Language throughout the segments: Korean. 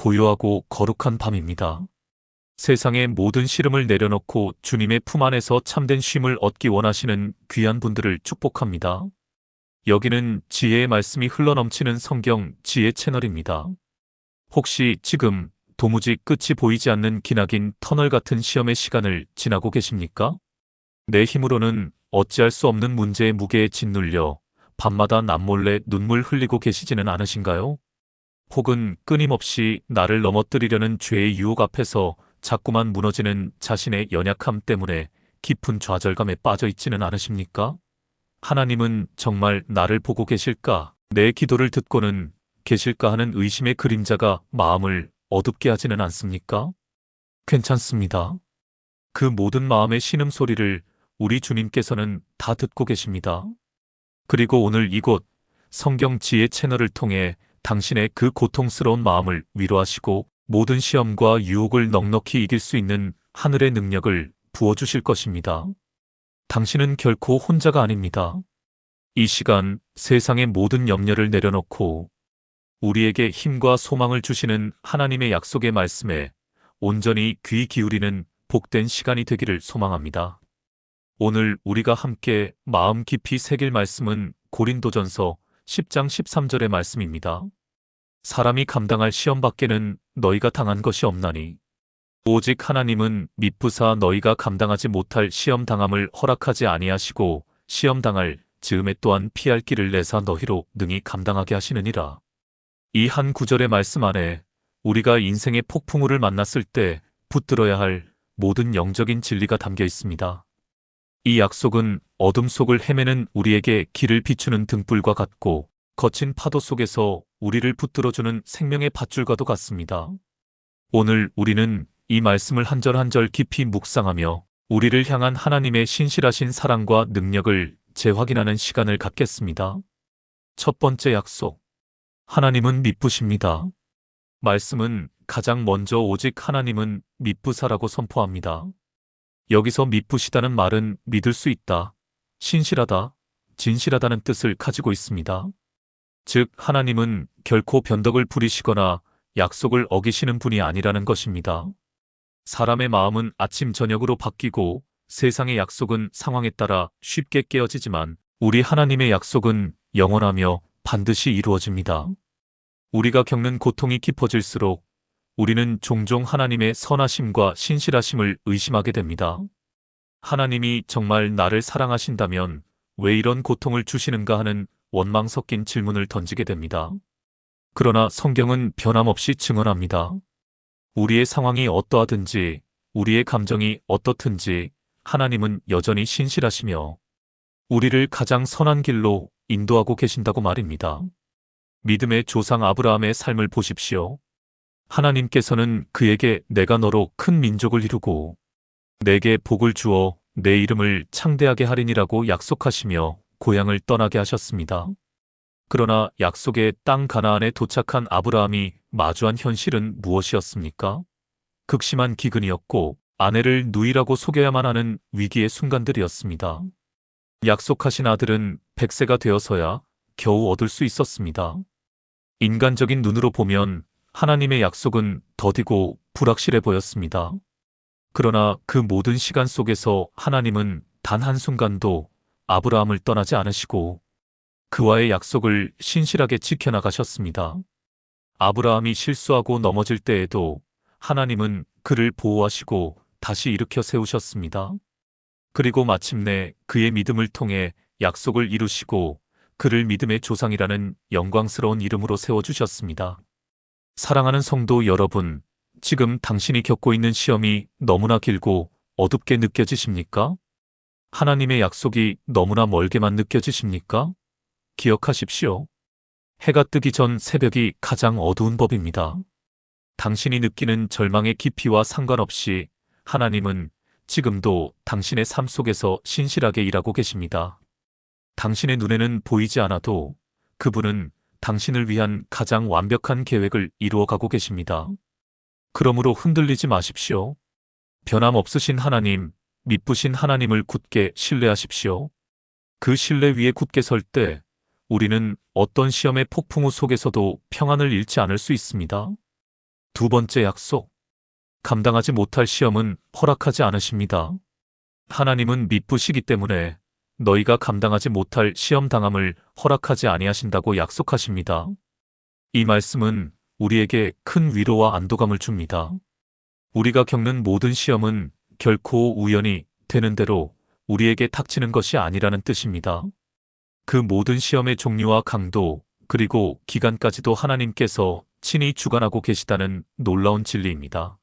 고요하고 거룩한 밤입니다. 세상의 모든 시름을 내려놓고 주님의 품 안에서 참된 쉼을 얻기 원하시는 귀한 분들을 축복합니다. 여기는 지혜의 말씀이 흘러넘치는 성경 지혜 채널입니다. 혹시 지금 도무지 끝이 보이지 않는 기나긴 터널 같은 시험의 시간을 지나고 계십니까? 내 힘으로는 어찌할 수 없는 문제의 무게에 짓눌려 밤마다 남몰래 눈물 흘리고 계시지는 않으신가요? 혹은 끊임없이 나를 넘어뜨리려는 죄의 유혹 앞에서 자꾸만 무너지는 자신의 연약함 때문에 깊은 좌절감에 빠져 있지는 않으십니까? 하나님은 정말 나를 보고 계실까? 내 기도를 듣고는 계실까 하는 의심의 그림자가 마음을 어둡게 하지는 않습니까? 괜찮습니다. 그 모든 마음의 신음소리를 우리 주님께서는 다 듣고 계십니다. 그리고 오늘 이곳 성경 지혜 채널을 통해 당신의 그 고통스러운 마음을 위로하시고 모든 시험과 유혹을 넉넉히 이길 수 있는 하늘의 능력을 부어주실 것입니다. 당신은 결코 혼자가 아닙니다. 이 시간 세상의 모든 염려를 내려놓고 우리에게 힘과 소망을 주시는 하나님의 약속의 말씀에 온전히 귀 기울이는 복된 시간이 되기를 소망합니다. 오늘 우리가 함께 마음 깊이 새길 말씀은 고린도전서 10장 13절의 말씀입니다. 사람이 감당할 시험 밖에는 너희가 당한 것이 없나니 오직 하나님은 미쁘사 너희가 감당하지 못할 시험 당함을 허락하지 아니하시고 시험 당할 즈음에 또한 피할 길을 내사 너희로 능히 감당하게 하시느니라. 이 한 구절의 말씀 안에 우리가 인생의 폭풍우를 만났을 때 붙들어야 할 모든 영적인 진리가 담겨 있습니다. 이 약속은 어둠 속을 헤매는 우리에게 길을 비추는 등불과 같고 거친 파도 속에서 우리를 붙들어주는 생명의 밧줄과도 같습니다. 오늘 우리는 이 말씀을 한 절 한 절 깊이 묵상하며 우리를 향한 하나님의 신실하신 사랑과 능력을 재확인하는 시간을 갖겠습니다. 첫 번째 약속. 하나님은 미쁘십니다. 말씀은 가장 먼저 오직 하나님은 미쁘사라고 선포합니다. 여기서 미쁘시다는 말은 믿을 수 있다, 신실하다, 진실하다는 뜻을 가지고 있습니다. 즉, 하나님은 결코 변덕을 부리시거나 약속을 어기시는 분이 아니라는 것입니다. 사람의 마음은 아침 저녁으로 바뀌고 세상의 약속은 상황에 따라 쉽게 깨어지지만 우리 하나님의 약속은 영원하며 반드시 이루어집니다. 우리가 겪는 고통이 깊어질수록 우리는 종종 하나님의 선하심과 신실하심을 의심하게 됩니다. 하나님이 정말 나를 사랑하신다면 왜 이런 고통을 주시는가 하는 원망 섞인 질문을 던지게 됩니다. 그러나 성경은 변함없이 증언합니다. 우리의 상황이 어떠하든지, 우리의 감정이 어떻든지 하나님은 여전히 신실하시며 우리를 가장 선한 길로 인도하고 계신다고 말입니다. 믿음의 조상 아브라함의 삶을 보십시오. 하나님께서는 그에게 내가 너로 큰 민족을 이루고 내게 복을 주어 내 이름을 창대하게 하리니라고 약속하시며 고향을 떠나게 하셨습니다. 그러나 약속의 땅 가나안에 도착한 아브라함이 마주한 현실은 무엇이었습니까? 극심한 기근이었고 아내를 누이라고 속여야만 하는 위기의 순간들이었습니다. 약속하신 아들은 100세가 되어서야 겨우 얻을 수 있었습니다. 인간적인 눈으로 보면 하나님의 약속은 더디고 불확실해 보였습니다. 그러나 그 모든 시간 속에서 하나님은 단 한순간도 아브라함을 떠나지 않으시고 그와의 약속을 신실하게 지켜나가셨습니다. 아브라함이 실수하고 넘어질 때에도 하나님은 그를 보호하시고 다시 일으켜 세우셨습니다. 그리고 마침내 그의 믿음을 통해 약속을 이루시고 그를 믿음의 조상이라는 영광스러운 이름으로 세워주셨습니다. 사랑하는 성도 여러분, 지금 당신이 겪고 있는 시험이 너무나 길고 어둡게 느껴지십니까? 하나님의 약속이 너무나 멀게만 느껴지십니까? 기억하십시오. 해가 뜨기 전 새벽이 가장 어두운 법입니다. 당신이 느끼는 절망의 깊이와 상관없이 하나님은 지금도 당신의 삶 속에서 신실하게 일하고 계십니다. 당신의 눈에는 보이지 않아도 그분은 당신을 위한 가장 완벽한 계획을 이루어가고 계십니다. 그러므로 흔들리지 마십시오. 변함없으신 하나님, 미쁘신 하나님을 굳게 신뢰하십시오. 그 신뢰 위에 굳게 설 때 우리는 어떤 시험의 폭풍우 속에서도 평안을 잃지 않을 수 있습니다. 두 번째 약속. 감당하지 못할 시험은 허락하지 않으십니다. 하나님은 미쁘시기 때문에 너희가 감당하지 못할 시험 당함을 허락하지 아니하신다고 약속하십니다. 이 말씀은 우리에게 큰 위로와 안도감을 줍니다. 우리가 겪는 모든 시험은 결코 우연히 되는 대로 우리에게 닥치는 것이 아니라는 뜻입니다. 그 모든 시험의 종류와 강도, 그리고 기간까지도 하나님께서 친히 주관하고 계시다는 놀라운 진리입니다.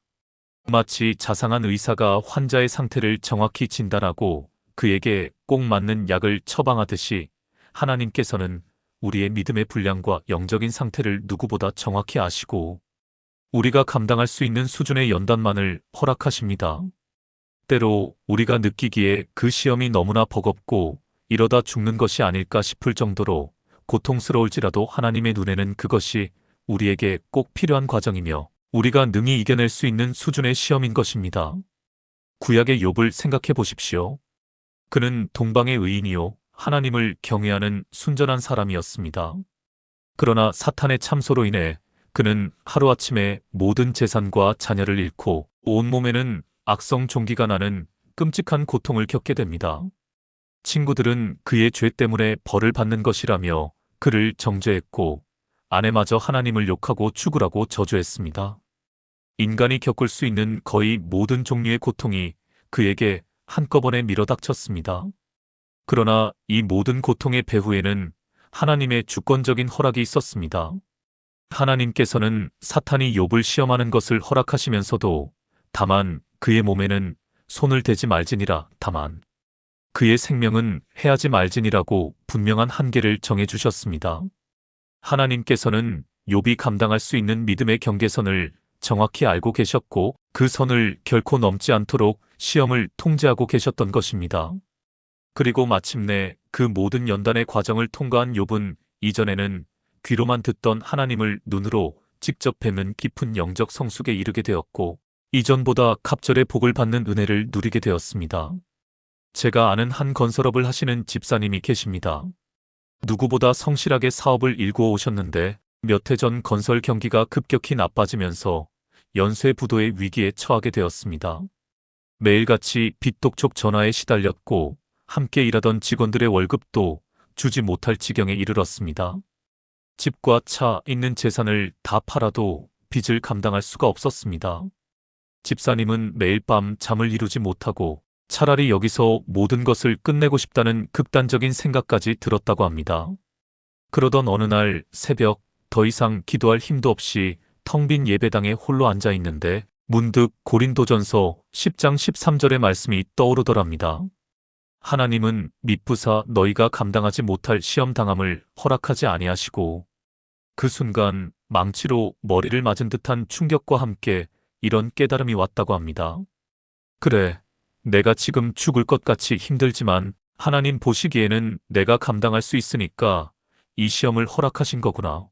마치 자상한 의사가 환자의 상태를 정확히 진단하고 그에게 꼭 맞는 약을 처방하듯이 하나님께서는 우리의 믿음의 분량과 영적인 상태를 누구보다 정확히 아시고 우리가 감당할 수 있는 수준의 연단만을 허락하십니다. 때로 우리가 느끼기에 그 시험이 너무나 버겁고 이러다 죽는 것이 아닐까 싶을 정도로 고통스러울지라도 하나님의 눈에는 그것이 우리에게 꼭 필요한 과정이며 우리가 능히 이겨낼 수 있는 수준의 시험인 것입니다. 구약의 욥을 생각해 보십시오. 그는 동방의 의인이요 하나님을 경외하는 순전한 사람이었습니다. 그러나 사탄의 참소로 인해 그는 하루아침에 모든 재산과 자녀를 잃고 온몸에는 악성 종기가 나는 끔찍한 고통을 겪게 됩니다. 친구들은 그의 죄 때문에 벌을 받는 것이라며 그를 정죄했고 아내마저 하나님을 욕하고 죽으라고 저주했습니다. 인간이 겪을 수 있는 거의 모든 종류의 고통이 그에게 한꺼번에 밀어닥쳤습니다. 그러나 이 모든 고통의 배후에는 하나님의 주권적인 허락이 있었습니다. 하나님께서는 사탄이 욥을 시험하는 것을 허락하시면서도 다만 그의 몸에는 손을 대지 말지니라 다만 그의 생명은 해하지 말지니라고 분명한 한계를 정해주셨습니다. 하나님께서는 욥이 감당할 수 있는 믿음의 경계선을 정확히 알고 계셨고 그 선을 결코 넘지 않도록 시험을 통제하고 계셨던 것입니다. 그리고 마침내 그 모든 연단의 과정을 통과한 욥은 이전에는 귀로만 듣던 하나님을 눈으로 직접 뵙는 깊은 영적 성숙에 이르게 되었고 이전보다 갑절의 복을 받는 은혜를 누리게 되었습니다. 제가 아는 한 건설업을 하시는 집사님이 계십니다. 누구보다 성실하게 사업을 일구어 오셨는데 몇 해 전 건설 경기가 급격히 나빠지면서 연쇄부도의 위기에 처하게 되었습니다. 매일같이 빚독촉 전화에 시달렸고 함께 일하던 직원들의 월급도 주지 못할 지경에 이르렀습니다. 집과 차, 있는 재산을 다 팔아도 빚을 감당할 수가 없었습니다. 집사님은 매일 밤 잠을 이루지 못하고 차라리 여기서 모든 것을 끝내고 싶다는 극단적인 생각까지 들었다고 합니다. 그러던 어느 날 새벽 더 이상 기도할 힘도 없이 텅 빈 예배당에 홀로 앉아 있는데 문득 고린도전서 10장 13절의 말씀이 떠오르더랍니다. 하나님은 미쁘사 너희가 감당하지 못할 시험 당함을 허락하지 아니하시고 그 순간 망치로 머리를 맞은 듯한 충격과 함께 이런 깨달음이 왔다고 합니다. 그래, 내가 지금 죽을 것 같이 힘들지만 하나님 보시기에는 내가 감당할 수 있으니까 이 시험을 허락하신 거구나.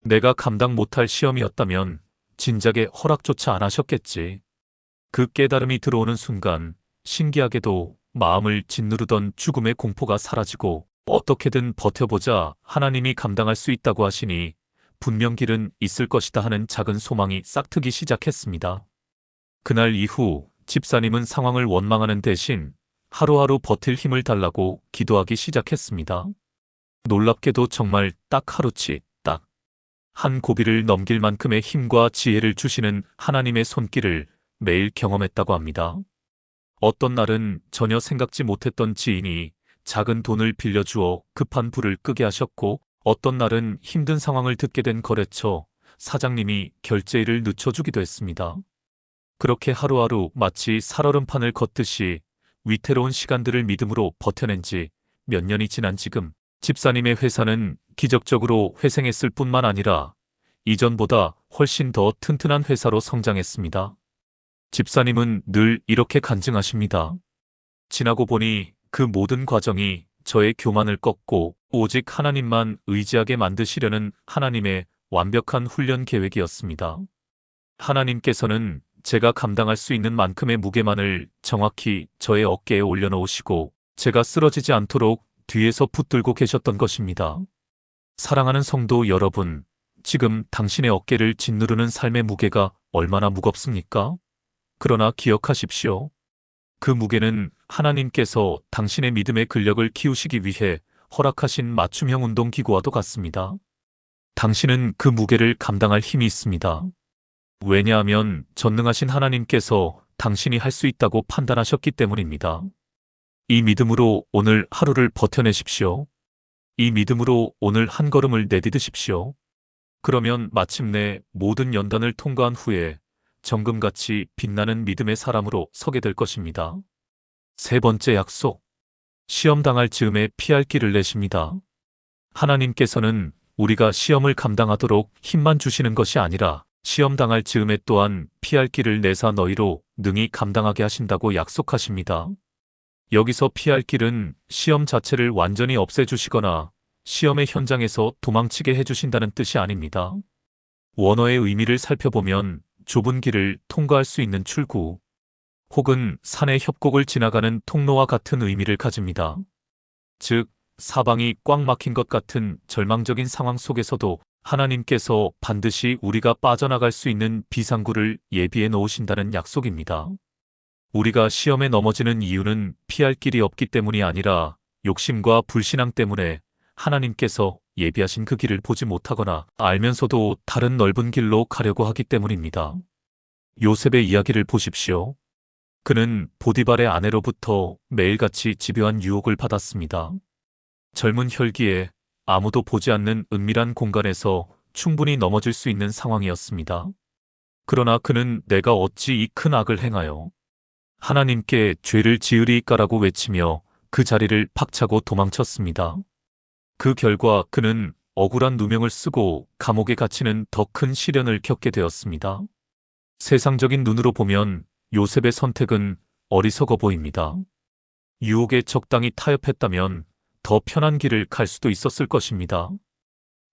내가 감당 못할 시험이었다면 진작에 허락조차 안 하셨겠지. 그 깨달음이 들어오는 순간 신기하게도 마음을 짓누르던 죽음의 공포가 사라지고 어떻게든 버텨보자 하나님이 감당할 수 있다고 하시니 분명 길은 있을 것이다 하는 작은 소망이 싹트기 시작했습니다. 그날 이후 집사님은 상황을 원망하는 대신 하루하루 버틸 힘을 달라고 기도하기 시작했습니다. 놀랍게도 정말 딱 하루치 딱 한 고비를 넘길 만큼의 힘과 지혜를 주시는 하나님의 손길을 매일 경험했다고 합니다. 어떤 날은 전혀 생각지 못했던 지인이 작은 돈을 빌려주어 급한 불을 끄게 하셨고 어떤 날은 힘든 상황을 듣게 된 거래처 사장님이 결제일을 늦춰주기도 했습니다. 그렇게 하루하루 마치 살얼음판을 걷듯이 위태로운 시간들을 믿음으로 버텨낸 지 몇 년이 지난 지금 집사님의 회사는 기적적으로 회생했을 뿐만 아니라 이전보다 훨씬 더 튼튼한 회사로 성장했습니다. 집사님은 늘 이렇게 간증하십니다. 지나고 보니 그 모든 과정이 저의 교만을 꺾고 오직 하나님만 의지하게 만드시려는 하나님의 완벽한 훈련 계획이었습니다. 하나님께서는 제가 감당할 수 있는 만큼의 무게만을 정확히 저의 어깨에 올려놓으시고 제가 쓰러지지 않도록 뒤에서 붙들고 계셨던 것입니다. 사랑하는 성도 여러분, 지금 당신의 어깨를 짓누르는 삶의 무게가 얼마나 무겁습니까? 그러나 기억하십시오. 그 무게는 하나님께서 당신의 믿음의 근력을 키우시기 위해 허락하신 맞춤형 운동기구와도 같습니다. 당신은 그 무게를 감당할 힘이 있습니다. 왜냐하면 전능하신 하나님께서 당신이 할 수 있다고 판단하셨기 때문입니다. 이 믿음으로 오늘 하루를 버텨내십시오. 이 믿음으로 오늘 한 걸음을 내디디십시오. 그러면 마침내 모든 연단을 통과한 후에 정금같이 빛나는 믿음의 사람으로 서게 될 것입니다. 세 번째 약속. 시험 당할 즈음에 피할 길을 내십니다. 하나님께서는 우리가 시험을 감당하도록 힘만 주시는 것이 아니라 시험 당할 즈음에 또한 피할 길을 내사 너희로 능히 감당하게 하신다고 약속하십니다. 여기서 피할 길은 시험 자체를 완전히 없애주시거나 시험의 현장에서 도망치게 해주신다는 뜻이 아닙니다. 원어의 의미를 살펴보면 좁은 길을 통과할 수 있는 출구, 혹은 산의 협곡을 지나가는 통로와 같은 의미를 가집니다. 즉, 사방이 꽉 막힌 것 같은 절망적인 상황 속에서도 하나님께서 반드시 우리가 빠져나갈 수 있는 비상구를 예비해 놓으신다는 약속입니다. 우리가 시험에 넘어지는 이유는 피할 길이 없기 때문이 아니라 욕심과 불신앙 때문에 하나님께서 예비하신 그 길을 보지 못하거나 알면서도 다른 넓은 길로 가려고 하기 때문입니다. 요셉의 이야기를 보십시오. 그는 보디발의 아내로부터 매일같이 집요한 유혹을 받았습니다. 젊은 혈기에 아무도 보지 않는 은밀한 공간에서 충분히 넘어질 수 있는 상황이었습니다. 그러나 그는 내가 어찌 이 큰 악을 행하여 하나님께 죄를 지으리이까라고 외치며 그 자리를 박차고 도망쳤습니다. 그 결과 그는 억울한 누명을 쓰고 감옥에 갇히는 더 큰 시련을 겪게 되었습니다. 세상적인 눈으로 보면 요셉의 선택은 어리석어 보입니다. 유혹에 적당히 타협했다면 더 편한 길을 갈 수도 있었을 것입니다.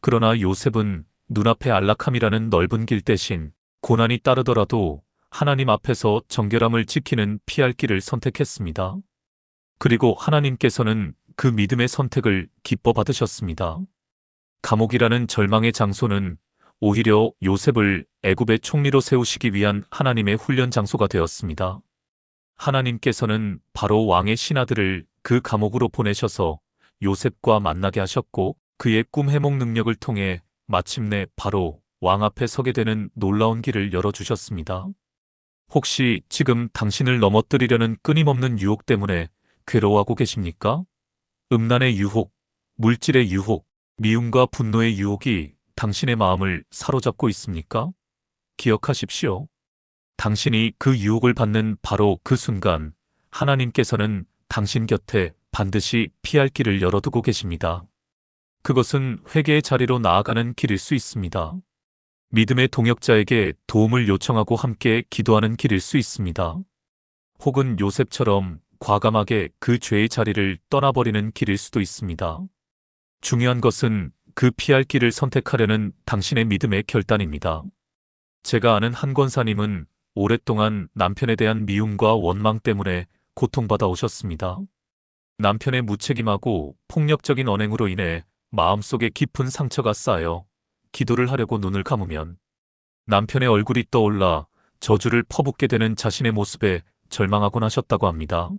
그러나 요셉은 눈앞의 안락함이라는 넓은 길 대신 고난이 따르더라도 하나님 앞에서 정결함을 지키는 피할 길을 선택했습니다. 그리고 하나님께서는 그 믿음의 선택을 기뻐 받으셨습니다. 감옥이라는 절망의 장소는 오히려 요셉을 애굽의 총리로 세우시기 위한 하나님의 훈련 장소가 되었습니다. 하나님께서는 바로 왕의 신하들을 그 감옥으로 보내셔서 요셉과 만나게 하셨고 그의 꿈 해몽 능력을 통해 마침내 바로 왕 앞에 서게 되는 놀라운 길을 열어주셨습니다. 혹시 지금 당신을 넘어뜨리려는 끊임없는 유혹 때문에 괴로워하고 계십니까? 음란의 유혹, 물질의 유혹, 미움과 분노의 유혹이 당신의 마음을 사로잡고 있습니까? 기억하십시오. 당신이 그 유혹을 받는 바로 그 순간 하나님께서는 당신 곁에 반드시 피할 길을 열어두고 계십니다. 그것은 회개의 자리로 나아가는 길일 수 있습니다. 믿음의 동역자에게 도움을 요청하고 함께 기도하는 길일 수 있습니다. 혹은 요셉처럼 과감하게 그 죄의 자리를 떠나버리는 길일 수도 있습니다. 중요한 것은 그 피할 길을 선택하려는 당신의 믿음의 결단입니다. 제가 아는 한 권사님은 오랫동안 남편에 대한 미움과 원망 때문에 고통받아 오셨습니다. 남편의 무책임하고 폭력적인 언행으로 인해 마음속에 깊은 상처가 쌓여 기도를 하려고 눈을 감으면 남편의 얼굴이 떠올라 저주를 퍼붓게 되는 자신의 모습에 절망하곤 하셨다고 합니다.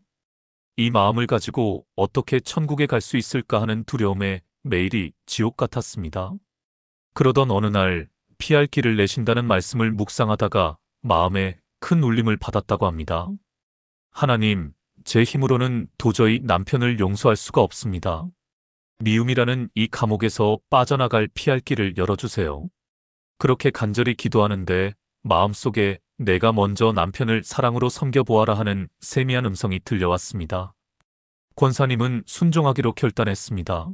이 마음을 가지고 어떻게 천국에 갈 수 있을까 하는 두려움에 매일이 지옥 같았습니다. 그러던 어느 날 피할 길을 내신다는 말씀을 묵상하다가 마음에 큰 울림을 받았다고 합니다. 하나님, 제 힘으로는 도저히 남편을 용서할 수가 없습니다. 미움이라는 이 감옥에서 빠져나갈 피할 길을 열어주세요. 그렇게 간절히 기도하는데 마음속에 내가 먼저 남편을 사랑으로 섬겨보아라 하는 세미한 음성이 들려왔습니다. 권사님은 순종하기로 결단했습니다.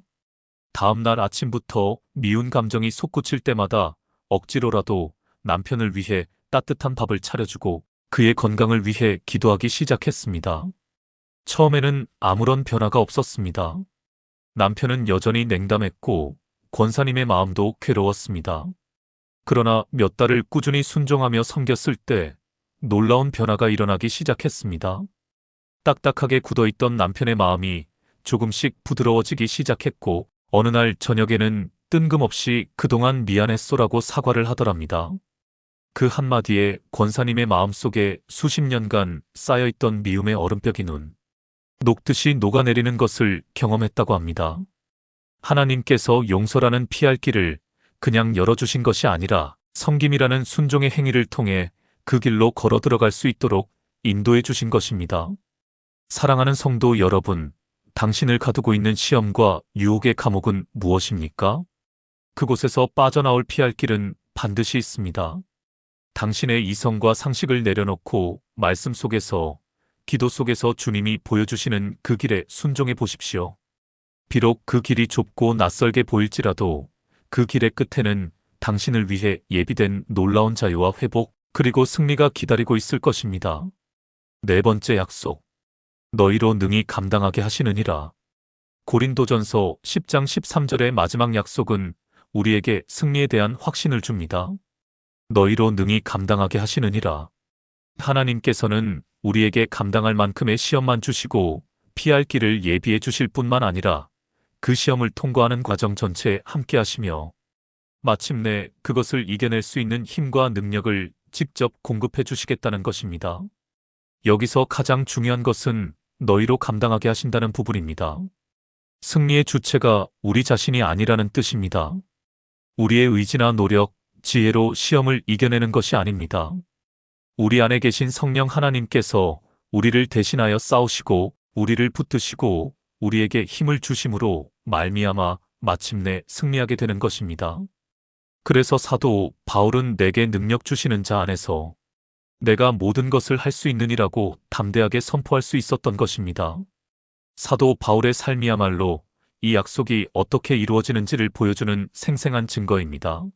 다음 날 아침부터 미운 감정이 솟구칠 때마다 억지로라도 남편을 위해 따뜻한 밥을 차려주고 그의 건강을 위해 기도하기 시작했습니다. 처음에는 아무런 변화가 없었습니다. 남편은 여전히 냉담했고 권사님의 마음도 괴로웠습니다. 그러나 몇 달을 꾸준히 순종하며 섬겼을 때 놀라운 변화가 일어나기 시작했습니다. 딱딱하게 굳어있던 남편의 마음이 조금씩 부드러워지기 시작했고 어느 날 저녁에는 뜬금없이 그동안 미안했소라고 사과를 하더랍니다. 그 한마디에 권사님의 마음속에 수십 년간 쌓여있던 미움의 얼음벽이 녹듯이 녹아내리는 것을 경험했다고 합니다. 하나님께서 용서라는 피할 길을 그냥 열어주신 것이 아니라 섬김이라는 순종의 행위를 통해 그 길로 걸어 들어갈 수 있도록 인도해 주신 것입니다. 사랑하는 성도 여러분, 당신을 가두고 있는 시험과 유혹의 감옥은 무엇입니까? 그곳에서 빠져나올 피할 길은 반드시 있습니다. 당신의 이성과 상식을 내려놓고 말씀 속에서, 기도 속에서 주님이 보여주시는 그 길에 순종해 보십시오. 비록 그 길이 좁고 낯설게 보일지라도 그 길의 끝에는 당신을 위해 예비된 놀라운 자유와 회복, 그리고 승리가 기다리고 있을 것입니다. 네 번째 약속. 너희로 능히 감당하게 하시느니라. 고린도전서 10장 13절의 마지막 약속은 우리에게 승리에 대한 확신을 줍니다. 너희로 능히 감당하게 하시느니라. 하나님께서는 우리에게 감당할 만큼의 시험만 주시고 피할 길을 예비해 주실 뿐만 아니라 그 시험을 통과하는 과정 전체에 함께 하시며 마침내 그것을 이겨낼 수 있는 힘과 능력을 직접 공급해 주시겠다는 것입니다. 여기서 가장 중요한 것은 너희로 감당하게 하신다는 부분입니다. 승리의 주체가 우리 자신이 아니라는 뜻입니다. 우리의 의지나 노력, 지혜로 시험을 이겨내는 것이 아닙니다. 우리 안에 계신 성령 하나님께서 우리를 대신하여 싸우시고 우리를 붙드시고 우리에게 힘을 주심으로 말미암아 마침내 승리하게 되는 것입니다. 그래서 사도 바울은 내게 능력 주시는 자 안에서 내가 모든 것을 할 수 있느니라고 담대하게 선포할 수 있었던 것입니다. 사도 바울의 삶이야말로 이 약속이 어떻게 이루어지는지를 보여주는 생생한 증거입니다.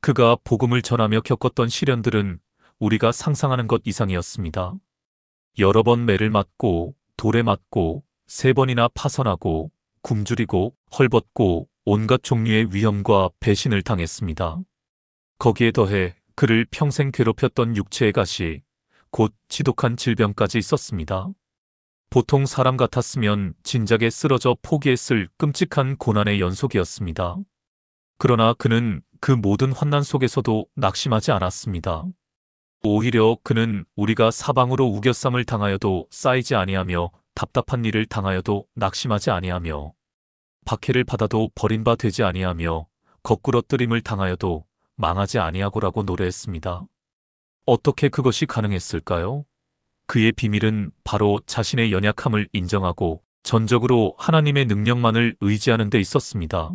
그가 복음을 전하며 겪었던 시련들은 우리가 상상하는 것 이상이었습니다. 여러 번 매를 맞고 돌에 맞고 3번이나 파선하고 굶주리고 헐벗고 온갖 종류의 위험과 배신을 당했습니다. 거기에 더해 그를 평생 괴롭혔던 육체의 가시, 곧 지독한 질병까지 있었습니다. 보통 사람 같았으면 진작에 쓰러져 포기했을 끔찍한 고난의 연속이었습니다. 그러나 그는 그 모든 환난 속에서도 낙심하지 않았습니다. 오히려 그는 우리가 사방으로 우겨쌈을 당하여도 쌓이지 아니하며 답답한 일을 당하여도 낙심하지 아니하며 박해를 받아도 버린 바 되지 아니하며 거꾸러뜨림을 당하여도 망하지 아니하고라고 노래했습니다. 어떻게 그것이 가능했을까요? 그의 비밀은 바로 자신의 연약함을 인정하고 전적으로 하나님의 능력만을 의지하는 데 있었습니다.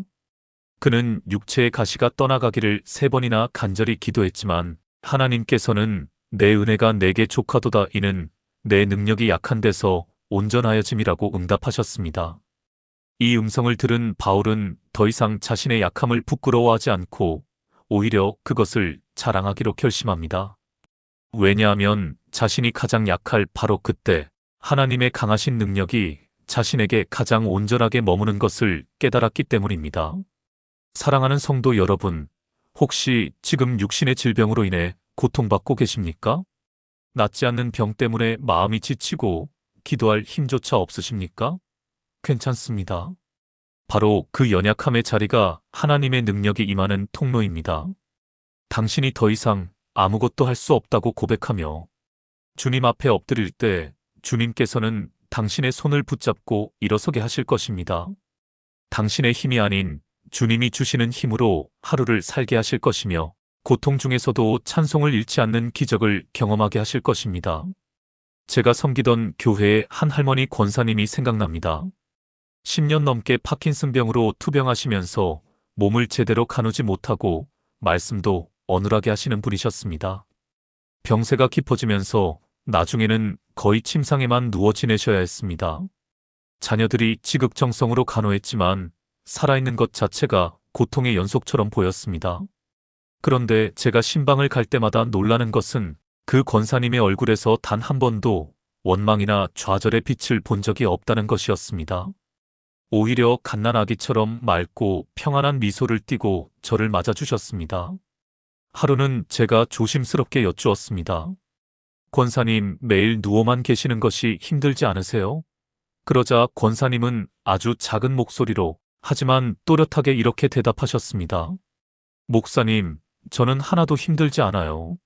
그는 육체의 가시가 떠나가기를 3번이나 간절히 기도했지만 하나님께서는 내 은혜가 내게 족하도다 이는 내 능력이 약한 데서 온전하여짐이라고 응답하셨습니다. 이 음성을 들은 바울은 더 이상 자신의 약함을 부끄러워하지 않고 오히려 그것을 자랑하기로 결심합니다. 왜냐하면 자신이 가장 약할 바로 그때 하나님의 강하신 능력이 자신에게 가장 온전하게 머무는 것을 깨달았기 때문입니다. 사랑하는 성도 여러분, 혹시 지금 육신의 질병으로 인해 고통받고 계십니까? 낫지 않는 병 때문에 마음이 지치고 기도할 힘조차 없으십니까? 괜찮습니다. 바로 그 연약함의 자리가 하나님의 능력이 임하는 통로입니다. 당신이 더 이상 아무것도 할 수 없다고 고백하며 주님 앞에 엎드릴 때 주님께서는 당신의 손을 붙잡고 일어서게 하실 것입니다. 당신의 힘이 아닌 주님이 주시는 힘으로 하루를 살게 하실 것이며 고통 중에서도 찬송을 잃지 않는 기적을 경험하게 하실 것입니다. 제가 섬기던 교회의 한 할머니 권사님이 생각납니다. 10년 넘게 파킨슨병으로 투병하시면서 몸을 제대로 가누지 못하고 말씀도 어눌하게 하시는 분이셨습니다. 병세가 깊어지면서 나중에는 거의 침상에만 누워 지내셔야 했습니다. 자녀들이 지극정성으로 간호했지만 살아있는 것 자체가 고통의 연속처럼 보였습니다. 그런데 제가 신방을 갈 때마다 놀라는 것은 그 권사님의 얼굴에서 단 한 번도 원망이나 좌절의 빛을 본 적이 없다는 것이었습니다. 오히려 갓난아기처럼 맑고 평안한 미소를 띠고 저를 맞아주셨습니다. 하루는 제가 조심스럽게 여쭈었습니다. 권사님, 매일 누워만 계시는 것이 힘들지 않으세요? 그러자 권사님은 아주 작은 목소리로 하지만 또렷하게 이렇게 대답하셨습니다. 목사님, 저는 하나도 힘들지 않아요.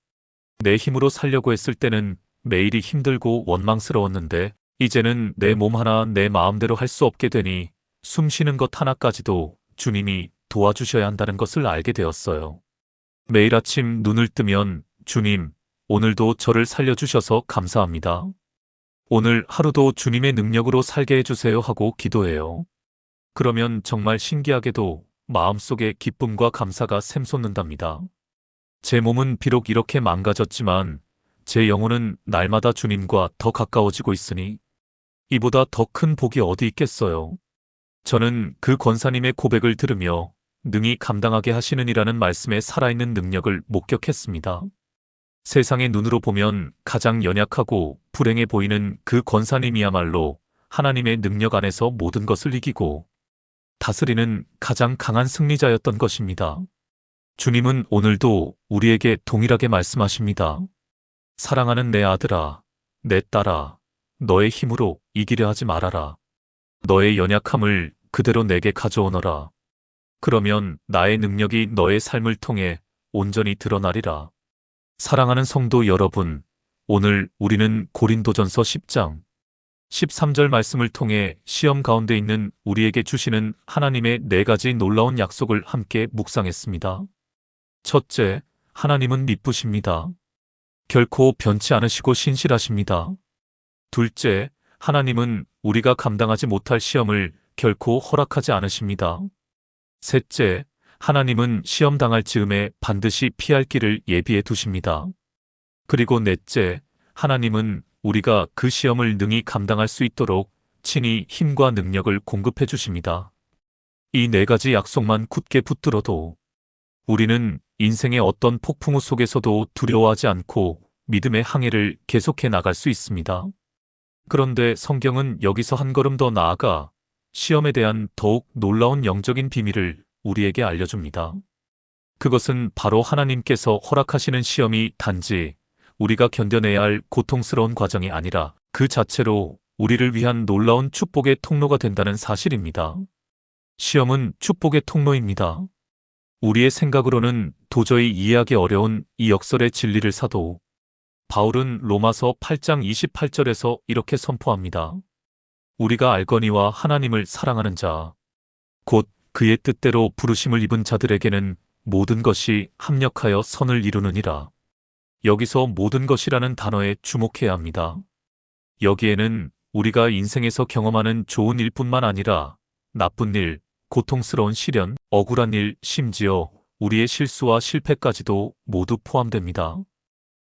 내 힘으로 살려고 했을 때는 매일이 힘들고 원망스러웠는데 이제는 내 몸 하나 내 마음대로 할 수 없게 되니 숨 쉬는 것 하나까지도 주님이 도와주셔야 한다는 것을 알게 되었어요. 매일 아침 눈을 뜨면 주님, 오늘도 저를 살려주셔서 감사합니다. 오늘 하루도 주님의 능력으로 살게 해주세요 하고 기도해요. 그러면 정말 신기하게도 마음속에 기쁨과 감사가 샘솟는답니다. 제 몸은 비록 이렇게 망가졌지만 제 영혼은 날마다 주님과 더 가까워지고 있으니 이보다 더 큰 복이 어디 있겠어요. 저는 그 권사님의 고백을 들으며 능히 감당하게 하시는 이라는 말씀에 살아있는 능력을 목격했습니다. 세상의 눈으로 보면 가장 연약하고 불행해 보이는 그 권사님이야말로 하나님의 능력 안에서 모든 것을 이기고 다스리는 가장 강한 승리자였던 것입니다. 주님은 오늘도 우리에게 동일하게 말씀하십니다. 사랑하는 내 아들아, 내 딸아, 너의 힘으로 이기려 하지 말아라. 너의 연약함을 그대로 내게 가져오너라. 그러면 나의 능력이 너의 삶을 통해 온전히 드러나리라. 사랑하는 성도 여러분, 오늘 우리는 고린도전서 10장 13절 말씀을 통해 시험 가운데 있는 우리에게 주시는 하나님의 4가지 놀라운 약속을 함께 묵상했습니다. 첫째, 하나님은 미쁘십니다. 결코 변치 않으시고 신실하십니다. 둘째, 하나님은 우리가 감당하지 못할 시험을 결코 허락하지 않으십니다. 셋째, 하나님은 시험 당할 즈음에 반드시 피할 길을 예비해 두십니다. 그리고 넷째, 하나님은 우리가 그 시험을 능히 감당할 수 있도록 친히 힘과 능력을 공급해 주십니다. 이 4가지 약속만 굳게 붙들어도 우리는 인생의 어떤 폭풍우 속에서도 두려워하지 않고 믿음의 항해를 계속해 나갈 수 있습니다. 그런데 성경은 여기서 한 걸음 더 나아가 시험에 대한 더욱 놀라운 영적인 비밀을 우리에게 알려줍니다. 그것은 바로 하나님께서 허락하시는 시험이 단지 우리가 견뎌내야 할 고통스러운 과정이 아니라 그 자체로 우리를 위한 놀라운 축복의 통로가 된다는 사실입니다. 시험은 축복의 통로입니다. 우리의 생각으로는 도저히 이해하기 어려운 이 역설의 진리를 사도 바울은 로마서 8장 28절에서 이렇게 선포합니다. 우리가 알거니와 하나님을 사랑하는 자, 곧 그의 뜻대로 부르심을 입은 자들에게는 모든 것이 합력하여 선을 이루느니라. 여기서 모든 것이라는 단어에 주목해야 합니다. 여기에는 우리가 인생에서 경험하는 좋은 일뿐만 아니라 나쁜 일, 고통스러운 시련, 억울한 일, 심지어 우리의 실수와 실패까지도 모두 포함됩니다.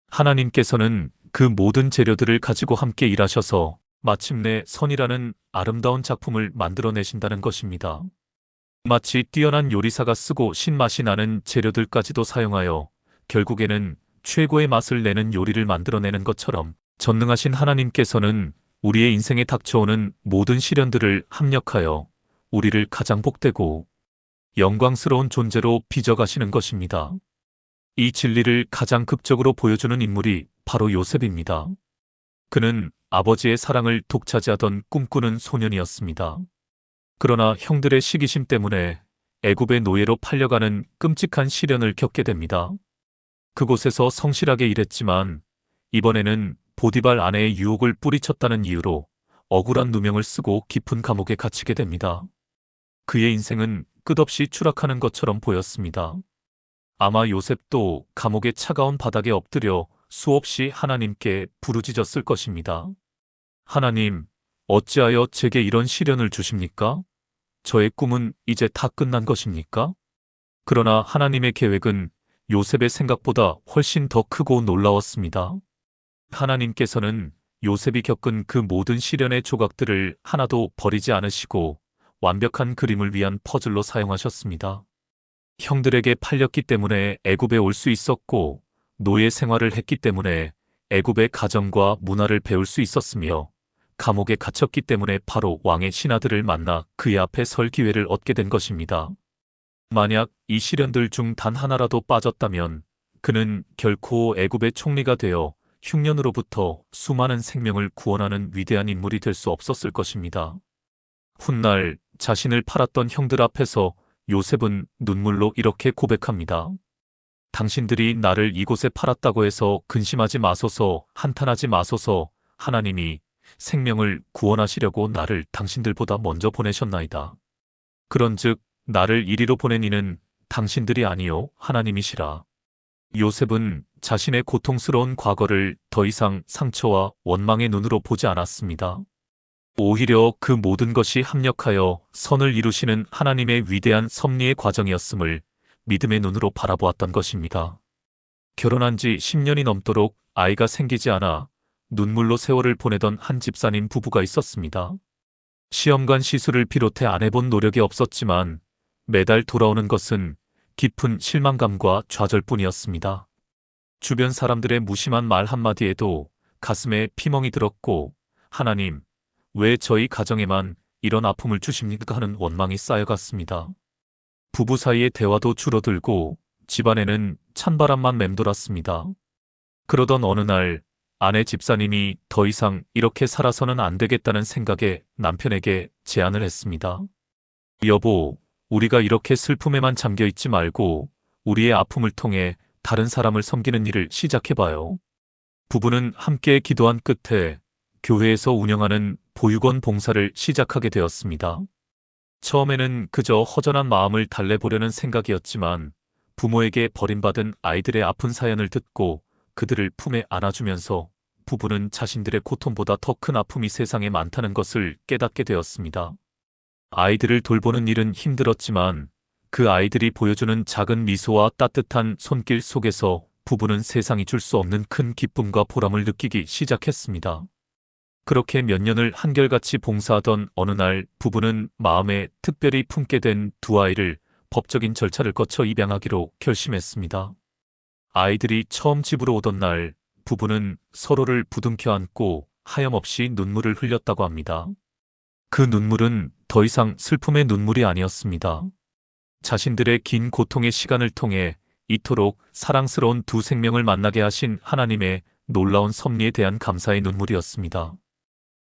하나님께서는 그 모든 재료들을 가지고 함께 일하셔서 마침내 선이라는 아름다운 작품을 만들어내신다는 것입니다. 마치 뛰어난 요리사가 쓰고 신맛이 나는 재료들까지도 사용하여 결국에는 최고의 맛을 내는 요리를 만들어내는 것처럼 전능하신 하나님께서는 우리의 인생에 닥쳐오는 모든 시련들을 합력하여 우리를 가장 복되고 영광스러운 존재로 빚어가시는 것입니다. 이 진리를 가장 극적으로 보여주는 인물이 바로 요셉입니다. 그는 아버지의 사랑을 독차지하던 꿈꾸는 소년이었습니다. 그러나 형들의 시기심 때문에 애굽의 노예로 팔려가는 끔찍한 시련을 겪게 됩니다. 그곳에서 성실하게 일했지만 이번에는 보디발 아내의 유혹을 뿌리쳤다는 이유로 억울한 누명을 쓰고 깊은 감옥에 갇히게 됩니다. 그의 인생은 끝없이 추락하는 것처럼 보였습니다. 아마 요셉도 감옥의 차가운 바닥에 엎드려 수없이 하나님께 부르짖었을 것입니다. 하나님, 어찌하여 제게 이런 시련을 주십니까? 저의 꿈은 이제 다 끝난 것입니까? 그러나 하나님의 계획은 요셉의 생각보다 훨씬 더 크고 놀라웠습니다. 하나님께서는 요셉이 겪은 그 모든 시련의 조각들을 하나도 버리지 않으시고 완벽한 그림을 위한 퍼즐로 사용하셨습니다. 형들에게 팔렸기 때문에 애굽에 올 수 있었고 노예 생활을 했기 때문에 애굽의 가정과 문화를 배울 수 있었으며 감옥에 갇혔기 때문에 바로 왕의 신하들을 만나 그의 앞에 설 기회를 얻게 된 것입니다. 만약 이 시련들 중 단 하나라도 빠졌다면 그는 결코 애굽의 총리가 되어 흉년으로부터 수많은 생명을 구원하는 위대한 인물이 될 수 없었을 것입니다. 훗날 자신을 팔았던 형들 앞에서 요셉은 눈물로 이렇게 고백합니다. 당신들이 나를 이곳에 팔았다고 해서 근심하지 마소서, 한탄하지 마소서. 하나님이 생명을 구원하시려고 나를 당신들보다 먼저 보내셨나이다. 그런즉 나를 이리로 보낸 이는 당신들이 아니요 하나님이시라. 요셉은 자신의 고통스러운 과거를 더 이상 상처와 원망의 눈으로 보지 않았습니다. 오히려 그 모든 것이 합력하여 선을 이루시는 하나님의 위대한 섭리의 과정이었음을 믿음의 눈으로 바라보았던 것입니다. 결혼한 지 10년이 넘도록 아이가 생기지 않아 눈물로 세월을 보내던 한 집사님 부부가 있었습니다. 시험관 시술을 비롯해 안 해본 노력이 없었지만 매달 돌아오는 것은 깊은 실망감과 좌절뿐이었습니다. 주변 사람들의 무심한 말 한마디에도 가슴에 피멍이 들었고, 하나님, 왜 저희 가정에만 이런 아픔을 주십니까 하는 원망이 쌓여갔습니다. 부부 사이의 대화도 줄어들고 집안에는 찬바람만 맴돌았습니다. 그러던 어느 날 아내 집사님이 더 이상 이렇게 살아서는 안 되겠다는 생각에 남편에게 제안을 했습니다. 여보, 우리가 이렇게 슬픔에만 잠겨 있지 말고 우리의 아픔을 통해 다른 사람을 섬기는 일을 시작해봐요. 부부는 함께 기도한 끝에 교회에서 운영하는 보육원 봉사를 시작하게 되었습니다. 처음에는 그저 허전한 마음을 달래보려는 생각이었지만 부모에게 버림받은 아이들의 아픈 사연을 듣고 그들을 품에 안아주면서 부부는 자신들의 고통보다 더 큰 아픔이 세상에 많다는 것을 깨닫게 되었습니다. 아이들을 돌보는 일은 힘들었지만 그 아이들이 보여주는 작은 미소와 따뜻한 손길 속에서 부부는 세상이 줄 수 없는 큰 기쁨과 보람을 느끼기 시작했습니다. 그렇게 몇 년을 한결같이 봉사하던 어느 날 부부는 마음에 특별히 품게 된 두 아이를 법적인 절차를 거쳐 입양하기로 결심했습니다. 아이들이 처음 집으로 오던 날 부부는 서로를 부둥켜 안고 하염없이 눈물을 흘렸다고 합니다. 그 눈물은 더 이상 슬픔의 눈물이 아니었습니다. 자신들의 긴 고통의 시간을 통해 이토록 사랑스러운 두 생명을 만나게 하신 하나님의 놀라운 섭리에 대한 감사의 눈물이었습니다.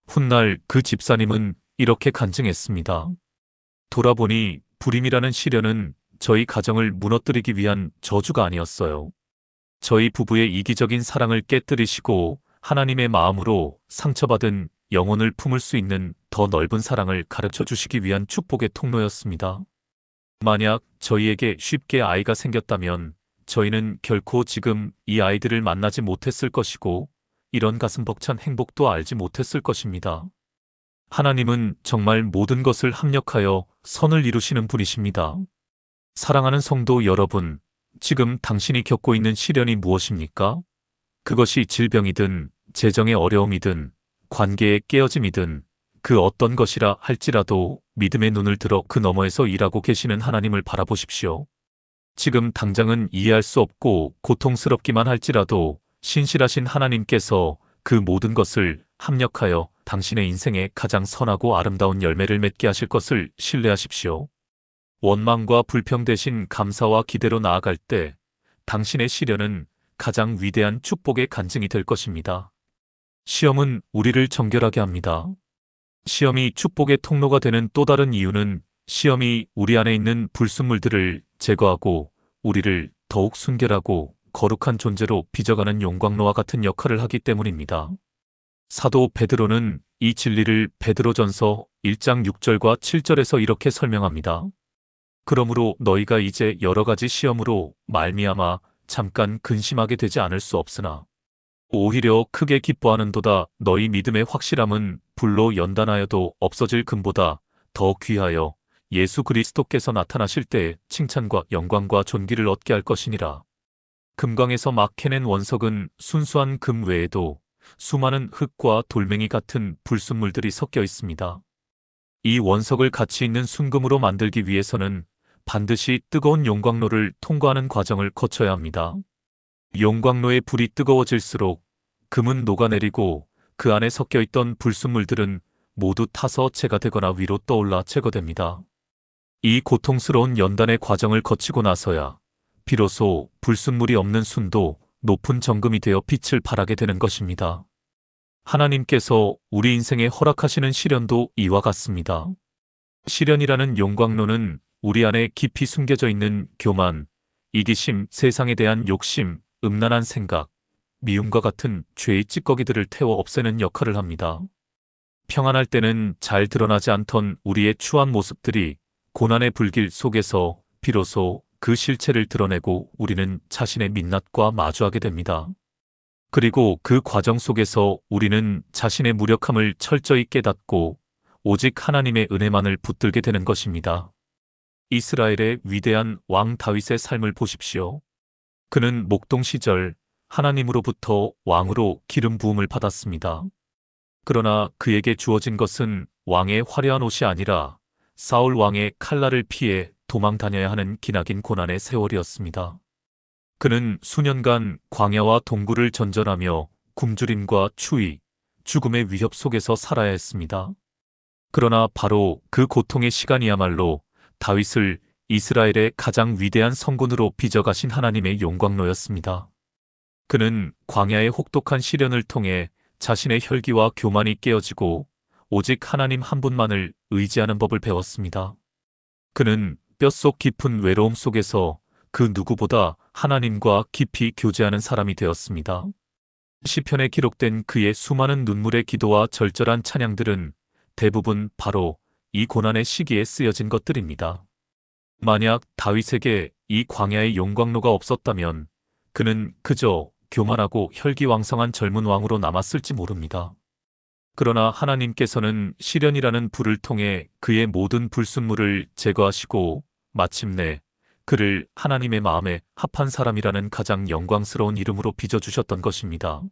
훗날 그 집사님은 이렇게 간증했습니다. 돌아보니 불임이라는 시련은 저희 가정을 무너뜨리기 위한 저주가 아니었어요. 저희 부부의 이기적인 사랑을 깨뜨리시고 하나님의 마음으로 상처받은 영혼을 품을 수 있는 더 넓은 사랑을 가르쳐 주시기 위한 축복의 통로였습니다. 만약 저희에게 쉽게 아이가 생겼다면 저희는 결코 지금 이 아이들을 만나지 못했을 것이고 이런 가슴 벅찬 행복도 알지 못했을 것입니다. 하나님은 정말 모든 것을 합력하여 선을 이루시는 분이십니다. 사랑하는 성도 여러분, 지금 당신이 겪고 있는 시련이 무엇입니까? 그것이 질병이든 재정의 어려움이든 관계의 깨어짐이든 그 어떤 것이라 할지라도 믿음의 눈을 들어 그 너머에서 일하고 계시는 하나님을 바라보십시오. 지금 당장은 이해할 수 없고 고통스럽기만 할지라도 신실하신 하나님께서 그 모든 것을 합력하여 당신의 인생에 가장 선하고 아름다운 열매를 맺게 하실 것을 신뢰하십시오. 원망과 불평 대신 감사와 기대로 나아갈 때 당신의 시련은 가장 위대한 축복의 간증이 될 것입니다. 시험은 우리를 정결하게 합니다. 시험이 축복의 통로가 되는 또 다른 이유는 시험이 우리 안에 있는 불순물들을 제거하고 우리를 더욱 순결하고 거룩한 존재로 빚어가는 용광로와 같은 역할을 하기 때문입니다. 사도 베드로는 이 진리를 베드로전서 1장 6절과 7절에서 이렇게 설명합니다. 그러므로 너희가 이제 여러 가지 시험으로 말미암아 잠깐 근심하게 되지 않을 수 없으나 오히려 크게 기뻐하는도다. 너희 믿음의 확실함은 불로 연단하여도 없어질 금보다 더 귀하여 예수 그리스도께서 나타나실 때에 칭찬과 영광과 존귀를 얻게 할 것이니라. 금광에서 막 캐낸 원석은 순수한 금 외에도 수많은 흙과 돌멩이 같은 불순물들이 섞여 있습니다. 이 원석을 가치 있는 순금으로 만들기 위해서는 반드시 뜨거운 용광로를 통과하는 과정을 거쳐야 합니다. 용광로의 불이 뜨거워질수록 금은 녹아내리고 그 안에 섞여 있던 불순물들은 모두 타서 재가 되거나 위로 떠올라 제거됩니다. 이 고통스러운 연단의 과정을 거치고 나서야 비로소 불순물이 없는 순도 높은 정금이 되어 빛을 발하게 되는 것입니다. 하나님께서 우리 인생에 허락하시는 시련도 이와 같습니다. 시련이라는 용광로는 우리 안에 깊이 숨겨져 있는 교만, 이기심, 세상에 대한 욕심, 음란한 생각, 미움과 같은 죄의 찌꺼기들을 태워 없애는 역할을 합니다. 평안할 때는 잘 드러나지 않던 우리의 추한 모습들이 고난의 불길 속에서 비로소 그 실체를 드러내고 우리는 자신의 민낯과 마주하게 됩니다. 그리고 그 과정 속에서 우리는 자신의 무력함을 철저히 깨닫고 오직 하나님의 은혜만을 붙들게 되는 것입니다. 이스라엘의 위대한 왕 다윗의 삶을 보십시오. 그는 목동 시절 하나님으로부터 왕으로 기름 부음을 받았습니다. 그러나 그에게 주어진 것은 왕의 화려한 옷이 아니라 사울 왕의 칼날을 피해 도망 다녀야 하는 기나긴 고난의 세월이었습니다. 그는 수년간 광야와 동굴을 전전하며 굶주림과 추위, 죽음의 위협 속에서 살아야 했습니다. 그러나 바로 그 고통의 시간이야말로 다윗을 이스라엘의 가장 위대한 성군으로 빚어가신 하나님의 용광로였습니다. 그는 광야의 혹독한 시련을 통해 자신의 혈기와 교만이 깨어지고 오직 하나님 한 분만을 의지하는 법을 배웠습니다. 그는 뼛속 깊은 외로움 속에서 그 누구보다 하나님과 깊이 교제하는 사람이 되었습니다. 시편에 기록된 그의 수많은 눈물의 기도와 절절한 찬양들은 대부분 바로 이 고난의 시기에 쓰여진 것들입니다. 만약 다윗에게 이 광야의 용광로가 없었다면 그는 그저 교만하고 혈기왕성한 젊은 왕으로 남았을지 모릅니다. 그러나 하나님께서는 시련이라는 불을 통해 그의 모든 불순물을 제거하시고 마침내 그를 하나님의 마음에 합한 사람이라는 가장 영광스러운 이름으로 빚어주셨던 것입니다.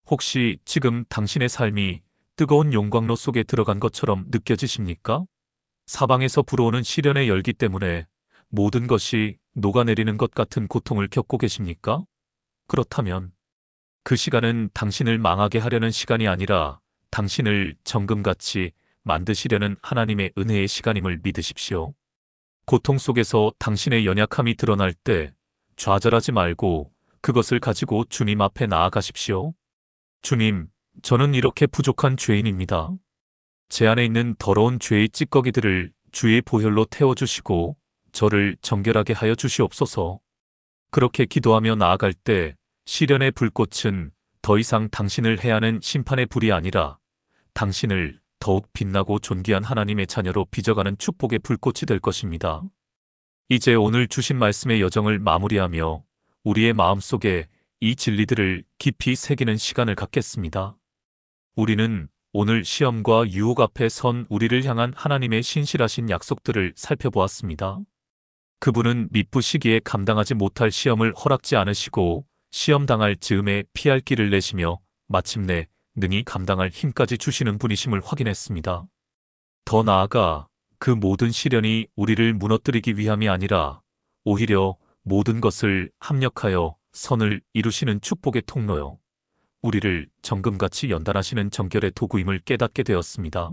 혹시 지금 당신의 삶이 뜨거운 용광로 속에 들어간 것처럼 느껴지십니까? 사방에서 불어오는 시련의 열기 때문에 모든 것이 녹아내리는 것 같은 고통을 겪고 계십니까? 그렇다면 그 시간은 당신을 망하게 하려는 시간이 아니라 당신을 정금같이 만드시려는 하나님의 은혜의 시간임을 믿으십시오. 고통 속에서 당신의 연약함이 드러날 때 좌절하지 말고 그것을 가지고 주님 앞에 나아가십시오. 주님, 저는 이렇게 부족한 죄인입니다. 제 안에 있는 더러운 죄의 찌꺼기들을 주의 보혈로 태워주시고 저를 정결하게 하여 주시옵소서. 그렇게 기도하며 나아갈 때 시련의 불꽃은 더 이상 당신을 해하는 심판의 불이 아니라 당신을 더욱 빛나고 존귀한 하나님의 자녀로 빚어가는 축복의 불꽃이 될 것입니다. 이제 오늘 주신 말씀의 여정을 마무리하며 우리의 마음속에 이 진리들을 깊이 새기는 시간을 갖겠습니다. 우리는 오늘 시험과 유혹 앞에 선 우리를 향한 하나님의 신실하신 약속들을 살펴보았습니다. 그분은 미쁘시기에 감당하지 못할 시험을 허락지 않으시고 시험 당할 즈음에 피할 길을 내시며 마침내 능히 감당할 힘까지 주시는 분이심을 확인했습니다. 더 나아가 그 모든 시련이 우리를 무너뜨리기 위함이 아니라 오히려 모든 것을 합력하여 선을 이루시는 축복의 통로요. 우리를 정금같이 연단하시는 정결의 도구임을 깨닫게 되었습니다.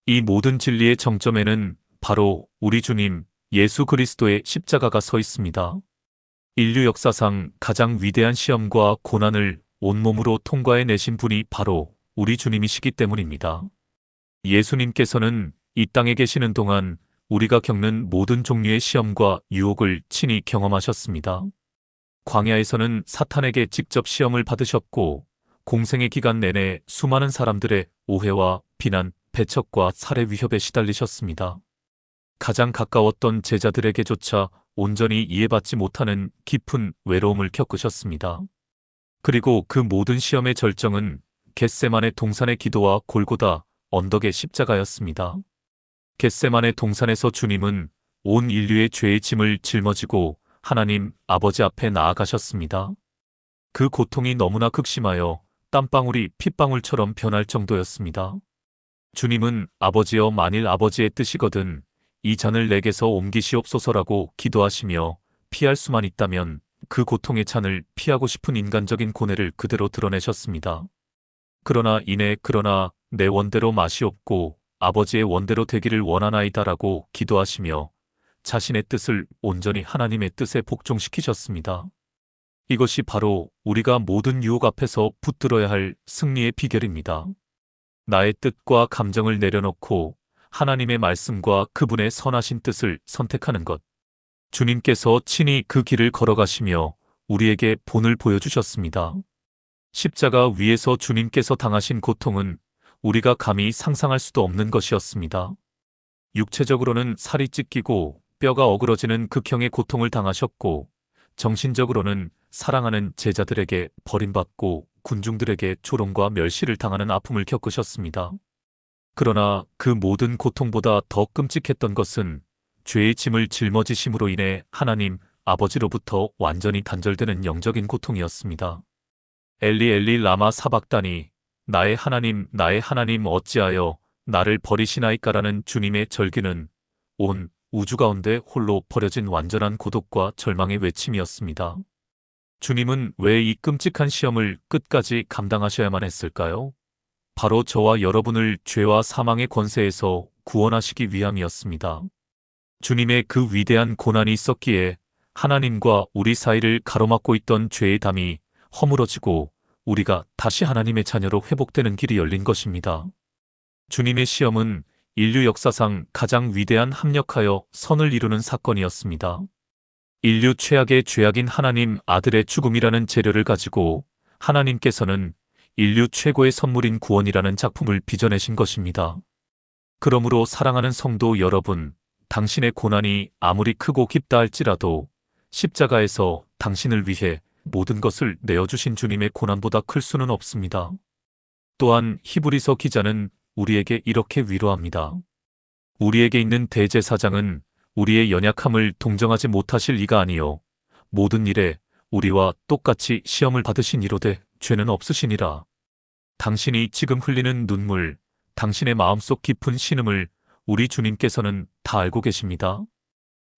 이 모든 진리의 정점에는 바로 우리 주님 예수 그리스도의 십자가가 서 있습니다. 인류 역사상 가장 위대한 시험과 고난을 온몸으로 통과해내신 분이 바로 우리 주님이시기 때문입니다. 예수님께서는 이 땅에 계시는 동안 우리가 겪는 모든 종류의 시험과 유혹을 친히 경험하셨습니다. 광야에서는 사탄에게 직접 시험을 받으셨고 공생의 기간 내내 수많은 사람들의 오해와 비난, 배척과 살해 위협에 시달리셨습니다. 가장 가까웠던 제자들에게조차 온전히 이해받지 못하는 깊은 외로움을 겪으셨습니다. 그리고 그 모든 시험의 절정은 겟세마네 동산의 기도와 골고다 언덕의 십자가였습니다. 겟세마네 동산에서 주님은 온 인류의 죄의 짐을 짊어지고 하나님 아버지 앞에 나아가셨습니다. 그 고통이 너무나 극심하여 땀방울이 핏방울처럼 변할 정도였습니다. 주님은 아버지여 만일 아버지의 뜻이거든 이 잔을 내게서 옮기시옵소서라고 기도하시며 피할 수만 있다면 그 고통의 잔을 피하고 싶은 인간적인 고뇌를 그대로 드러내셨습니다. 그러나 내 원대로 마시옵고 아버지의 원대로 되기를 원하나이다라고 기도하시며 자신의 뜻을 온전히 하나님의 뜻에 복종시키셨습니다. 이것이 바로 우리가 모든 유혹 앞에서 붙들어야 할 승리의 비결입니다. 나의 뜻과 감정을 내려놓고 하나님의 말씀과 그분의 선하신 뜻을 선택하는 것. 주님께서 친히 그 길을 걸어가시며 우리에게 본을 보여주셨습니다. 십자가 위에서 주님께서 당하신 고통은 우리가 감히 상상할 수도 없는 것이었습니다. 육체적으로는 살이 찢기고 뼈가 어그러지는 극형의 고통을 당하셨고, 정신적으로는 사랑하는 제자들에게 버림받고 군중들에게 조롱과 멸시를 당하는 아픔을 겪으셨습니다. 그러나 그 모든 고통보다 더 끔찍했던 것은 죄의 짐을 짊어지심으로 인해 하나님 아버지로부터 완전히 단절되는 영적인 고통이었습니다. 엘리 엘리 라마 사박다니, 나의 하나님 어찌하여 나를 버리시나이까라는 주님의 절규는 온 우주 가운데 홀로 버려진 완전한 고독과 절망의 외침이었습니다. 주님은 왜 이 끔찍한 시험을 끝까지 감당하셔야만 했을까요? 바로 저와 여러분을 죄와 사망의 권세에서 구원하시기 위함이었습니다. 주님의 그 위대한 고난이 있었기에 하나님과 우리 사이를 가로막고 있던 죄의 담이 허물어지고 우리가 다시 하나님의 자녀로 회복되는 길이 열린 것입니다. 주님의 시험은 인류 역사상 가장 위대한 합력하여 선을 이루는 사건이었습니다. 인류 최악의 죄악인 하나님 아들의 죽음이라는 재료를 가지고 하나님께서는 인류 최고의 선물인 구원이라는 작품을 빚어내신 것입니다. 그러므로 사랑하는 성도 여러분, 당신의 고난이 아무리 크고 깊다 할지라도 십자가에서 당신을 위해 모든 것을 내어주신 주님의 고난보다 클 수는 없습니다. 또한 히브리서 기자는 우리에게 이렇게 위로합니다. 우리에게 있는 대제사장은 우리의 연약함을 동정하지 못하실 이가 아니요 모든 일에 우리와 똑같이 시험을 받으신 이로되 죄는 없으시니라. 당신이 지금 흘리는 눈물, 당신의 마음속 깊은 신음을 우리 주님께서는 다 알고 계십니다.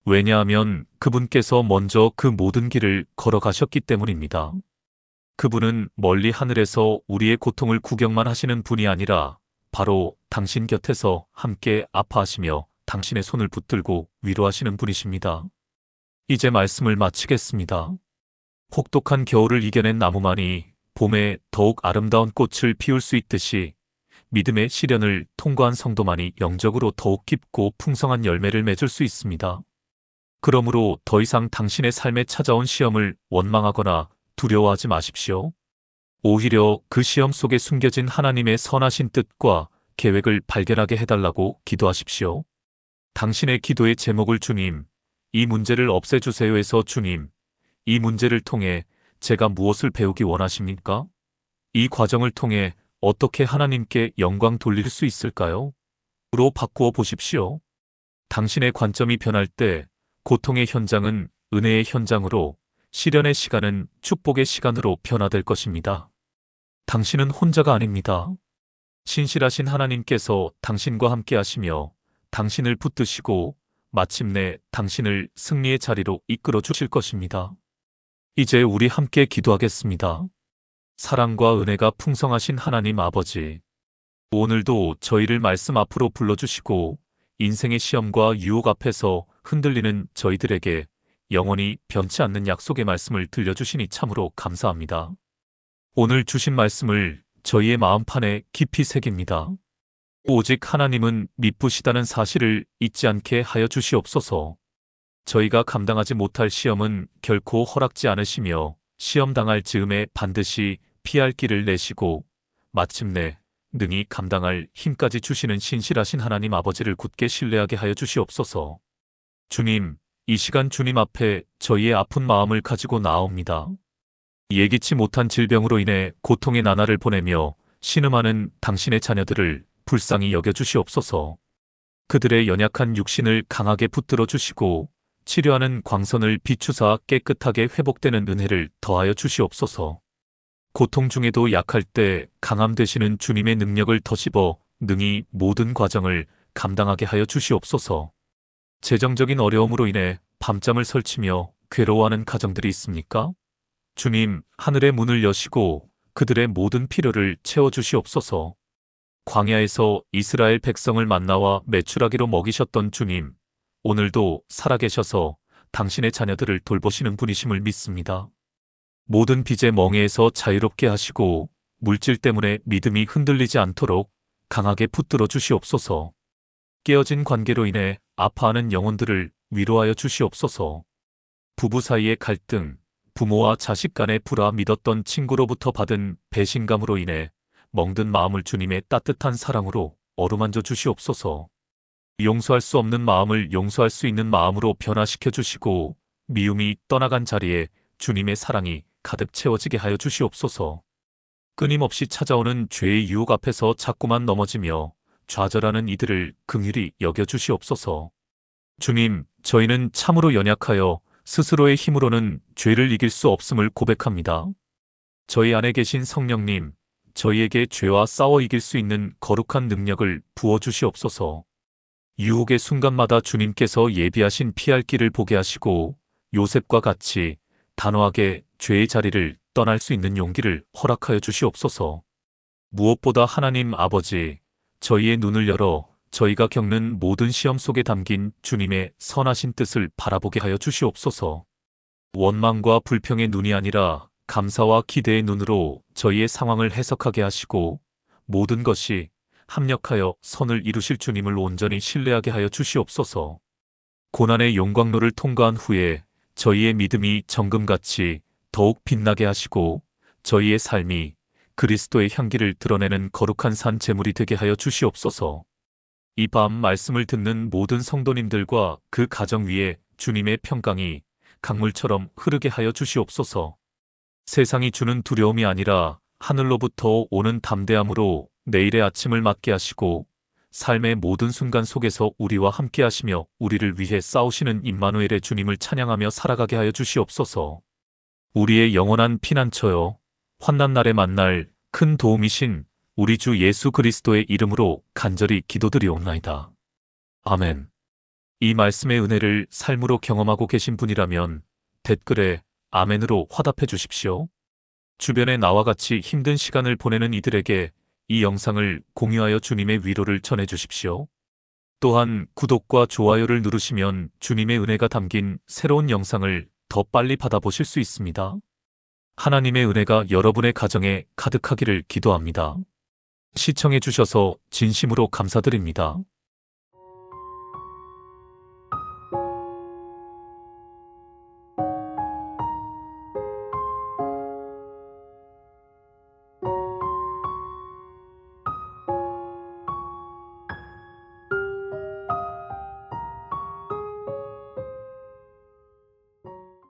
왜냐하면 그분께서 먼저 그 모든 길을 걸어가셨기 때문입니다. 그분은 멀리 하늘에서 우리의 고통을 구경만 하시는 분이 아니라 바로 당신 곁에서 함께 아파하시며 당신의 손을 붙들고 위로하시는 분이십니다. 이제 말씀을 마치겠습니다. 혹독한 겨울을 이겨낸 나무만이 봄에 더욱 아름다운 꽃을 피울 수 있듯이 믿음의 시련을 통과한 성도만이 영적으로 더욱 깊고 풍성한 열매를 맺을 수 있습니다. 그러므로 더 이상 당신의 삶에 찾아온 시험을 원망하거나 두려워하지 마십시오. 오히려 그 시험 속에 숨겨진 하나님의 선하신 뜻과 계획을 발견하게 해달라고 기도하십시오. 당신의 기도의 제목을 주님, 이 문제를 없애주세요에서 주님, 이 문제를 통해 제가 무엇을 배우기 원하십니까? 이 과정을 통해 어떻게 하나님께 영광 돌릴 수 있을까요? 로 바꾸어 보십시오. 당신의 관점이 변할 때 고통의 현장은 은혜의 현장으로, 시련의 시간은 축복의 시간으로 변화될 것입니다. 당신은 혼자가 아닙니다. 신실하신 하나님께서 당신과 함께 하시며 당신을 붙드시고 마침내 당신을 승리의 자리로 이끌어 주실 것입니다. 이제 우리 함께 기도하겠습니다. 사랑과 은혜가 풍성하신 하나님 아버지, 오늘도 저희를 말씀 앞으로 불러주시고 인생의 시험과 유혹 앞에서 흔들리는 저희들에게 영원히 변치 않는 약속의 말씀을 들려주시니 참으로 감사합니다. 오늘 주신 말씀을 저희의 마음판에 깊이 새깁니다. 오직 하나님은 미쁘시다는 사실을 잊지 않게 하여 주시옵소서. 저희가 감당하지 못할 시험은 결코 허락지 않으시며 시험당할 즈음에 반드시 피할 길을 내시고 마침내 능히 감당할 힘까지 주시는 신실하신 하나님 아버지를 굳게 신뢰하게 하여 주시옵소서. 주님, 이 시간 주님 앞에 저희의 아픈 마음을 가지고 나아옵니다. 예기치 못한 질병으로 인해 고통의 나날을 보내며 신음하는 당신의 자녀들을 불쌍히 여겨주시옵소서. 그들의 연약한 육신을 강하게 붙들어 주시고 치료하는 광선을 비추사 깨끗하게 회복되는 은혜를 더하여 주시옵소서. 고통 중에도 약할 때 강함 되시는 주님의 능력을 더씹어 능히 모든 과정을 감당하게 하여 주시옵소서. 재정적인 어려움으로 인해 밤잠을 설치며 괴로워하는 가정들이 있습니까? 주님, 하늘의 문을 여시고 그들의 모든 필요를 채워주시옵소서. 광야에서 이스라엘 백성을 만나와 메추라기로 먹이셨던 주님, 오늘도 살아계셔서 당신의 자녀들을 돌보시는 분이심을 믿습니다. 모든 빚의 멍에에서 자유롭게 하시고 물질 때문에 믿음이 흔들리지 않도록 강하게 붙들어 주시옵소서. 깨어진 관계로 인해 아파하는 영혼들을 위로하여 주시옵소서. 부부 사이의 갈등, 부모와 자식 간의 불화, 믿었던 친구로부터 받은 배신감으로 인해 멍든 마음을 주님의 따뜻한 사랑으로 어루만져 주시옵소서. 용서할 수 없는 마음을 용서할 수 있는 마음으로 변화시켜 주시고, 미움이 떠나간 자리에 주님의 사랑이 가득 채워지게 하여 주시옵소서. 끊임없이 찾아오는 죄의 유혹 앞에서 자꾸만 넘어지며 좌절하는 이들을 긍휼히 여겨 주시옵소서. 주님, 저희는 참으로 연약하여 스스로의 힘으로는 죄를 이길 수 없음을 고백합니다. 저희 안에 계신 성령님, 저희에게 죄와 싸워 이길 수 있는 거룩한 능력을 부어 주시옵소서. 유혹의 순간마다 주님께서 예비하신 피할 길을 보게 하시고, 요셉과 같이 단호하게 죄의 자리를 떠날 수 있는 용기를 허락하여 주시옵소서. 무엇보다 하나님 아버지, 저희의 눈을 열어 저희가 겪는 모든 시험 속에 담긴 주님의 선하신 뜻을 바라보게 하여 주시옵소서. 원망과 불평의 눈이 아니라 감사와 기대의 눈으로 저희의 상황을 해석하게 하시고, 모든 것이 합력하여 선을 이루실 주님을 온전히 신뢰하게 하여 주시옵소서. 고난의 용광로를 통과한 후에 저희의 믿음이 정금같이 더욱 빛나게 하시고, 저희의 삶이 그리스도의 향기를 드러내는 거룩한 산 제물이 되게 하여 주시옵소서. 이 밤 말씀을 듣는 모든 성도님들과 그 가정 위에 주님의 평강이 강물처럼 흐르게 하여 주시옵소서. 세상이 주는 두려움이 아니라 하늘로부터 오는 담대함으로 내일의 아침을 맞게 하시고, 삶의 모든 순간 속에서 우리와 함께 하시며 우리를 위해 싸우시는 임마누엘의 주님을 찬양하며 살아가게 하여 주시옵소서. 우리의 영원한 피난처여, 환난 날에 만날 큰 도움이신 우리 주 예수 그리스도의 이름으로 간절히 기도드리옵나이다. 아멘. 이 말씀의 은혜를 삶으로 경험하고 계신 분이라면 댓글에 아멘으로 화답해 주십시오. 주변에 나와 같이 힘든 시간을 보내는 이들에게 이 영상을 공유하여 주님의 위로를 전해 주십시오. 또한 구독과 좋아요를 누르시면 주님의 은혜가 담긴 새로운 영상을 더 빨리 받아보실 수 있습니다. 하나님의 은혜가 여러분의 가정에 가득하기를 기도합니다. 시청해 주셔서 진심으로 감사드립니다.